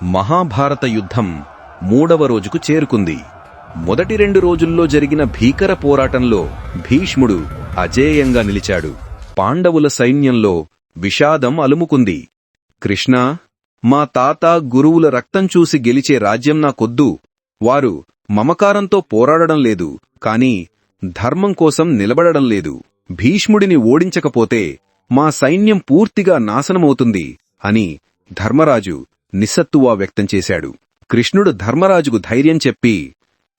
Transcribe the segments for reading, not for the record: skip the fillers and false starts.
మహాభారత యుద్ధం 3వ రోజుకు చేరుకుంది. మొదటి 2 రోజుల్లో జరిగిన భీకర పోరాటంలో భీష్ముడు అజేయంగా నిలిచాడు. పాండవుల సైన్యంలో విషాదం అలుముకుంది. కృష్ణా, మా తాత గురువుల రక్తం చూసి గెలిచే రాజ్యం నాకొద్దు. వారు మమకారంతో పోరాడడం లేదు, కాని ధర్మం కోసం నిలబడడం లేదు. భీష్ముడిని ఓడించకపోతే మా సైన్యం పూర్తిగా నాశనమవుతుంది అని ధర్మరాజు నిస్సత్తువా వ్యక్తం చేశాడు. కృష్ణుడు ధర్మరాజుకు ధైర్యం చెప్పి,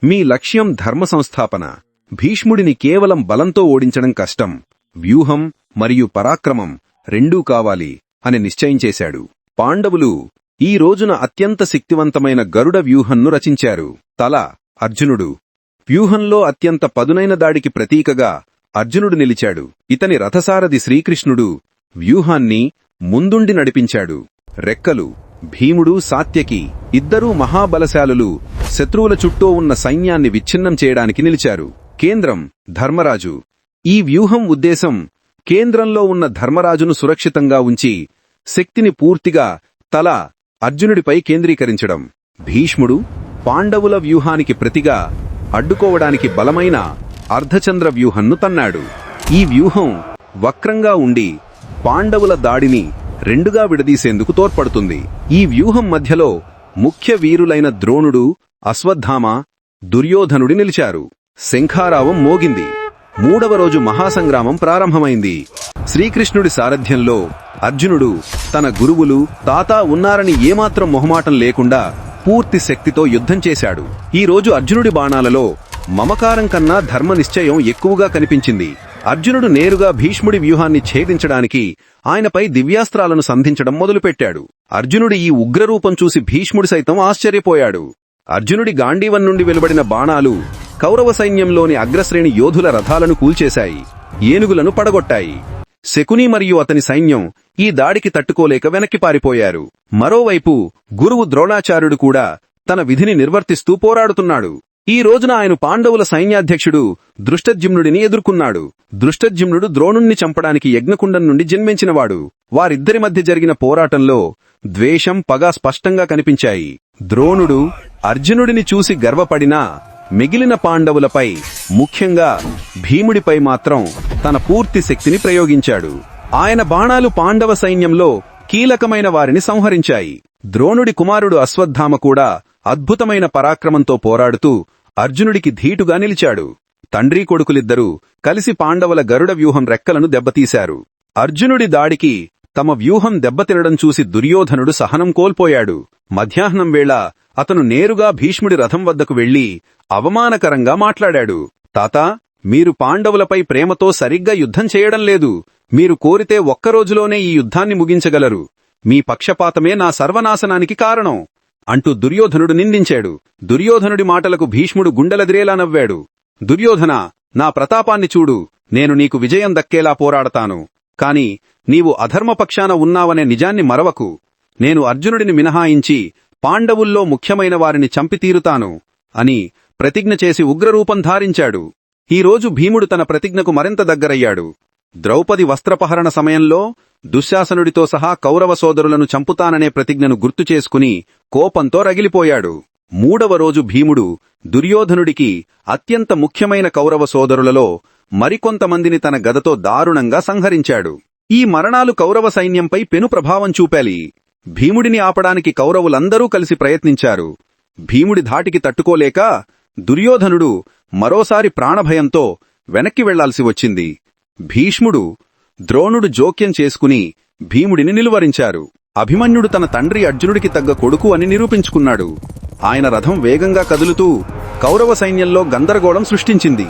మీ లక్ష్యం ధర్మ సంస్థాపన. భీష్ముడిని కేవలం బలంతో ఓడించడం కష్టం. వ్యూహం మరియు పరాక్రమం రెండూ కావాలి అని నిశ్చయం చేశాడు. పాండవులు ఈ రోజున అత్యంత శక్తివంతమైన గరుడ వ్యూహంను రచించారు. తల అర్జునుడు. వ్యూహంలో అత్యంత పదునైన దాడికి ప్రతీకగా అర్జునుడు నిలిచాడు. ఇతని రథసారథి శ్రీకృష్ణుడు వ్యూహాన్ని ముందుండి నడిపించాడు. రెక్కలు భీముడు, సాత్యకి ఇద్దరూ మహాబలశాలులు శత్రువుల చుట్టూ ఉన్న సైన్యాన్ని విచ్ఛిన్నం చేయడానికి నిలిచారు. కేంద్రం ధర్మరాజు. ఈ వ్యూహం ఉద్దేశం కేంద్రంలో ఉన్న ధర్మరాజును సురక్షితంగా ఉంచి శక్తిని పూర్తిగా తల అర్జునుడిపై కేంద్రీకరించడం. భీష్ముడు పాండవుల వ్యూహానికి ప్రతిగా అడ్డుకోవడానికి బలమైన అర్ధచంద్ర వ్యూహంను తన్నాడు. ఈ వ్యూహం వక్రంగా ఉండి పాండవుల దాడిని రెండుగా విడదీసేందుకు తోడ్పడుతుంది. ఈ వ్యూహం మధ్యలో ముఖ్య వీరులైన ద్రోణుడు, అశ్వత్థామ, దుర్యోధనుడి నిలిచారు. శంఖారావం మోగింది. 3వ రోజు మహాసంగ్రామం ప్రారంభమైంది. శ్రీకృష్ణుడి సారథ్యంలో అర్జునుడు తన గురువులు, తాత ఉన్నారని ఏమాత్రం మొహమాటం లేకుండా పూర్తి శక్తితో యుద్ధం చేశాడు. ఈ రోజు అర్జునుడి బాణాలలో మమకారం కన్నా ధర్మనిశ్చయం ఎక్కువగా కనిపించింది. అర్జునుడు నేరుగా భీష్ముడి వ్యూహాన్ని ఛేదించడానికి ఆయనపై దివ్యాస్త్రాలను సంధించడం మొదలుపెట్టాడు. అర్జునుడి ఈ ఉగ్రరూపం చూసి భీష్ముడి సైతం ఆశ్చర్యపోయాడు. అర్జునుడి గాంధీవం నుండి వెలువడిన బాణాలు కౌరవ సైన్యంలోని అగ్రశ్రేణి యోధుల రథాలను కూల్చేశాయి, ఏనుగులను పడగొట్టాయి. శకుని మరియు అతని సైన్యం ఈ దాడికి తట్టుకోలేక వెనక్కి పారిపోయారు. మరోవైపు గురువు ద్రోణాచార్యుడు కూడా తన విధిని నిర్వర్తిస్తూ పోరాడుతున్నాడు. ఈ రోజున ఆయన పాండవుల సైన్యాధ్యక్షుడు దృష్టద్యుమ్నుడిని ఎదుర్కొన్నాడు. దృష్టద్యుమ్నుడు ద్రోణుణ్ణి చంపడానికి యజ్ఞకుండం నుండి జన్మించినవాడు. వారిద్దరి మధ్య జరిగిన పోరాటంలో ద్వేషం, పగ స్పష్టంగా కనిపించాయి. ద్రోణుడు అర్జునుడిని చూసి గర్వపడినా మిగిలిన పాండవులపై, ముఖ్యంగా భీముడిపై మాత్రం తన పూర్తి శక్తిని ప్రయోగించాడు. ఆయన బాణాలు పాండవ సైన్యంలో కీలకమైన వారిని సంహరించాయి. ద్రోణుడి కుమారుడు అశ్వత్థామ కూడా అద్భుతమైన పరాక్రమంతో పోరాడుతూ అర్జునుడికి ధీటుగా నిలిచాడు. తండ్రి కొడుకులిద్దరూ కలిసి పాండవుల గరుడ వ్యూహం రెక్కలను దెబ్బతీశారు. అర్జునుడి దాడికి తమ వ్యూహం దెబ్బతినడం చూసి దుర్యోధనుడు సహనం కోల్పోయాడు. మధ్యాహ్నం వేళ అతను నేరుగా భీష్ముడి రథం వద్దకు వెళ్లి అవమానకరంగా మాట్లాడాడు. తాతా, మీరు పాండవులపై ప్రేమతో సరిగ్గా యుద్ధం చేయడం లేదు. మీరు కోరితే ఒక్కరోజులోనే ఈ యుద్ధాన్ని ముగించగలరు. మీ పక్షపాతమే నా సర్వనాశనానికి కారణం అంటూ దుర్యోధనుడు నిందించాడు. దుర్యోధనుడి మాటలకు భీష్ముడు గుండెలదిరేలా నవ్వాడు. దుర్యోధన, నా ప్రతాపాన్ని చూడు. నేను నీకు విజయం దక్కేలా పోరాడతాను. కాని నీవు అధర్మపక్షాన ఉన్నావనే నిజాన్ని మరవకు. నేను అర్జునుడిని మినహాయించి పాండవుల్లో ముఖ్యమైన వారిని చంపితీరుతాను అని ప్రతిజ్ఞ చేసి ఉగ్రరూపం ధారించాడు. ఈరోజు భీముడు తన ప్రతిజ్ఞకు మరింత దగ్గరయ్యాడు. ద్రౌపది వస్త్రపహరణ సమయంలో దుశ్శాసనుడితో సహా కౌరవ సోదరులను చంపుతాననే ప్రతిజ్ఞను గుర్తుచేసుకుని కోపంతో రగిలిపోయాడు. 3వ రోజు భీముడు దుర్యోధనుడికి అత్యంత ముఖ్యమైన కౌరవ సోదరులలో మరికొంతమందిని తన గదతో దారుణంగా సంహరించాడు. ఈ మరణాలు కౌరవ సైన్యంపై పెను ప్రభావం చూపాలి. భీముడిని ఆపడానికి కౌరవులందరూ కలిసి ప్రయత్నించారు. భీముడి ధాటికి తట్టుకోలేక దుర్యోధనుడు మరోసారి ప్రాణభయంతో వెనక్కి వెళ్లాల్సి వచ్చింది. భీష్ముడు, ద్రోణుడు జోక్యం చేసుకుని భీముడిని నిలువరించారు. అభిమన్యుడు తన తండ్రి అర్జునుడికి తగ్గ కొడుకు అని నిరూపించుకున్నాడు. ఆయన రథం వేగంగా కదులుతూ కౌరవ సైన్యంలో గందరగోళం సృష్టించింది.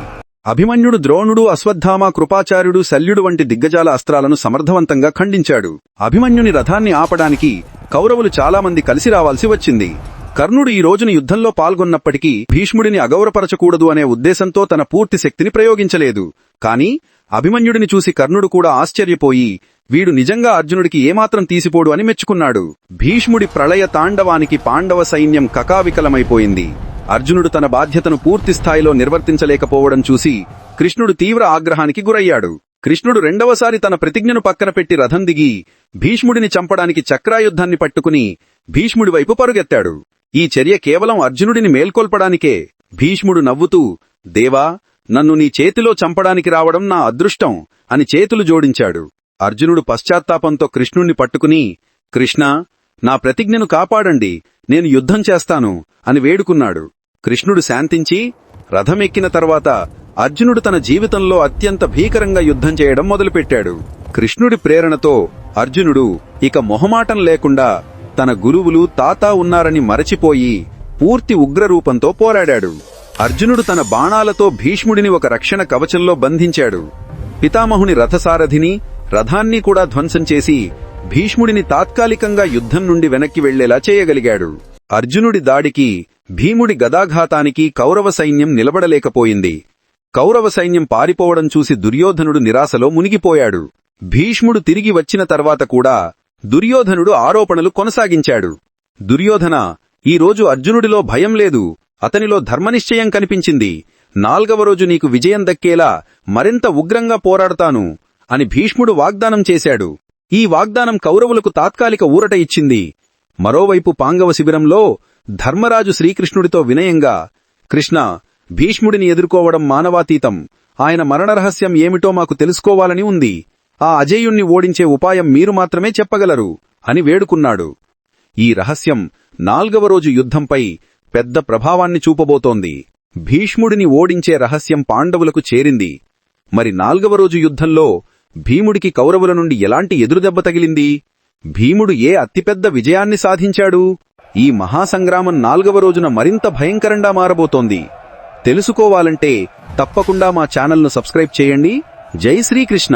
అభిమన్యుడు ద్రోణుడు, అశ్వత్థామ, కృపాచార్యుడు, శల్యుడు వంటి దిగ్గజాల అస్త్రాలను సమర్థవంతంగా ఖండించాడు. అభిమన్యుని రథాన్ని ఆపడానికి కౌరవులు చాలామంది కలిసి రావాల్సి వచ్చింది. కర్ణుడు ఈ రోజున యుద్ధంలో పాల్గొన్నప్పటికీ భీష్ముడిని అగౌరవపరచకూడదు అనే ఉద్దేశంతో తన పూర్తి శక్తిని ప్రయోగించలేదు. కాని అభిమన్యుడిని చూసి కర్ణుడు కూడా ఆశ్చర్యపోయి వీడు నిజంగా అర్జునుడికి ఏమాత్రం తీసిపోడు అని మెచ్చుకున్నాడు. భీష్ముడి ప్రళయ తాండవానికి పాండవ సైన్యం కకావికలమైపోయింది. అర్జునుడు తన బాధ్యతను పూర్తిస్థాయిలో నిర్వర్తించలేకపోవడం చూసి కృష్ణుడు తీవ్ర ఆగ్రహానికి గురయ్యాడు. కృష్ణుడు రెండవసారి తన ప్రతిజ్ఞను పక్కన పెట్టి రథం దిగి భీష్ముడిని చంపడానికి చక్రాయుద్ధాన్ని పట్టుకుని భీష్ముడి వైపు పరుగెత్తాడు. ఈ చర్య కేవలం అర్జునుడిని మేల్కొల్పడానికే. భీష్ముడు నవ్వుతూ, దేవా, నన్ను నీ చేతిలో చంపడానికి రావడం నా అదృష్టం అని చేతులు జోడించాడు. అర్జునుడు పశ్చాత్తాపంతో కృష్ణుణ్ణి పట్టుకుని, కృష్ణా, నా ప్రతిజ్ఞను కాపాడండి, నేను యుద్ధం చేస్తాను అని వేడుకున్నాడు. కృష్ణుడు శాంతించి రథమెక్కిన తర్వాత అర్జునుడు తన జీవితంలో అత్యంత భీకరంగా యుద్ధం చేయడం మొదలుపెట్టాడు. కృష్ణుడి ప్రేరణతో అర్జునుడు ఇక మొహమాటం లేకుండా తన గురువులు తాత ఉన్నారని మరచిపోయి పూర్తి ఉగ్రరూపంతో పోరాడాడు. అర్జునుడు తన బాణాలతో భీష్ముడిని ఒక రక్షణ కవచంలో బంధించాడు. పితామహుని రథసారథిని, రథాన్ని కూడా ధ్వంసం చేసి భీష్ముడిని తాత్కాలికంగా యుద్ధం నుండి వెనక్కి వెళ్లేలా చేయగలిగాడు. అర్జునుడి దాడికి, భీముడి గదాఘాతానికి కౌరవ సైన్యం నిలబడలేకపోయింది. కౌరవ సైన్యం పారిపోవడం చూసి దుర్యోధనుడు నిరాశలో మునిగిపోయాడు. భీష్ముడు తిరిగి వచ్చిన తర్వాత కూడా దుర్యోధనుడు ఆరోపణలు కొనసాగించాడు. దుర్యోధన, ఈరోజు అర్జునుడిలో భయం లేదు, అతనిలో ధర్మనిశ్చయం కనిపించింది. 4వ రోజు నీకు విజయం దక్కేలా మరింత ఉగ్రంగా పోరాడతాను అని భీష్ముడు వాగ్దానం చేశాడు. ఈ వాగ్దానం కౌరవులకు తాత్కాలిక ఊరట ఇచ్చింది. మరోవైపు పాంగవ శిబిరంలో ధర్మరాజు శ్రీకృష్ణుడితో వినయంగా, కృష్ణ, భీష్ముడిని ఎదుర్కోవడం మానవాతీతం. ఆయన మరణరహస్యం ఏమిటో మాకు తెలుసుకోవాలని ఉంది. ఆ అజేయుణ్ణి ఓడించే ఉపాయం మీరు మాత్రమే చెప్పగలరు అని వేడుకున్నాడు. ఈ రహస్యం 4వ రోజు యుద్ధంపై పెద్ద ప్రభావాన్ని చూపబోతోంది. భీష్ముడిని ఓడించే రహస్యం పాండవులకు చేరింది. మరి 4వ రోజు యుద్ధంలో భీముడికి కౌరవుల నుండి ఎలాంటి ఎదురుదెబ్బ తగిలింది? భీముడు ఏ అతిపెద్ద విజయాన్ని సాధించాడు? ఈ మహాసంగ్రామం 4వ రోజున మరింత భయంకరంగా మారబోతోంది. తెలుసుకోవాలంటే తప్పకుండా మా ఛానల్ను సబ్స్క్రైబ్ చేయండి. జై శ్రీకృష్ణ.